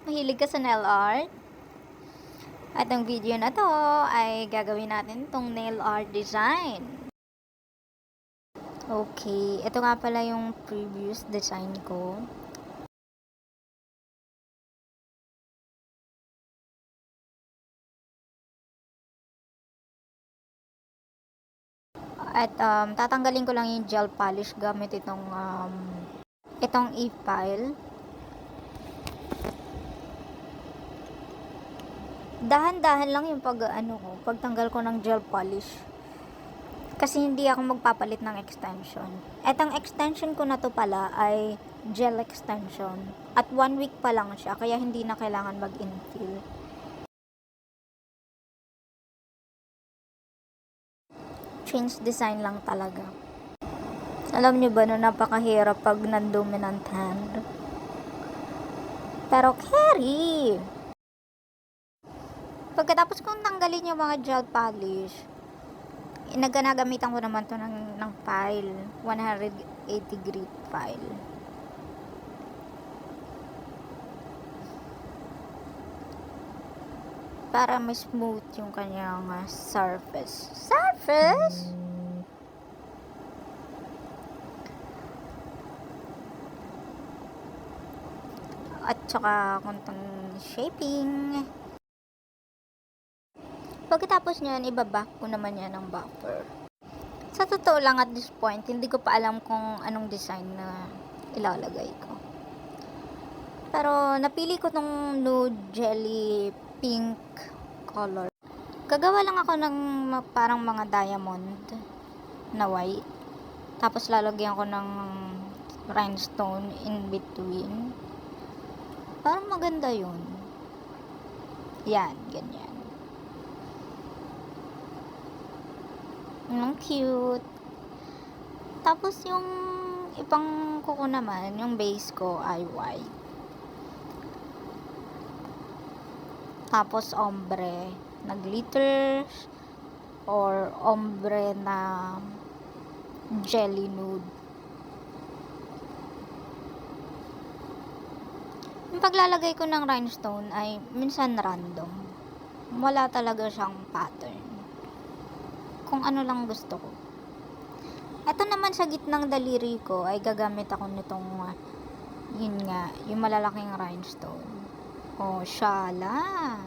Mahilig ka sa nail art? At ang video na to ay gagawin natin tong nail art design. Okay, ito nga pala yung previous design ko. At tatanggalin ko lang yung gel polish gamit itong e-file. Dahan-dahan lang yung pagtanggal ko ng gel polish. Kasi hindi ako magpapalit ng extension. At ang extension ko na to pala ay gel extension. At 1 week pa lang siya, kaya hindi na kailangan mag-infill. Change design lang talaga. Alam nyo ba na napakahirap pag non-dominant hand? Pero carry! Pagkatapos kong tanggalin yung mga gel polish, ginagamitan ko naman to ng file, 180 grit file. Para mas smooth yung kanyang surface. Surface? At saka kuntang shaping. Pagkatapos nyan, ibaback ko naman yan ng buffer. Sa totoo lang at this point, hindi ko pa alam kung anong design na ilalagay ko. Pero napili ko tong nude jelly pink color. Gagawa lang ako ng parang mga diamond na white. Tapos lalagyan ko ng rhinestone in between. Parang maganda yun. Yan, ganyan. Ang cute. Tapos yung ibang kuko naman, yung base ko ay white. Tapos ombre na glitters or ombre na jelly nude. Yung paglalagay ko ng rhinestone ay minsan random. Wala talaga siyang pattern. Kung ano lang gusto ko. Ito naman sa gitnang daliri ko ay gagamit ako nitong yun nga, yung malalaking rhinestone. Oh, shala.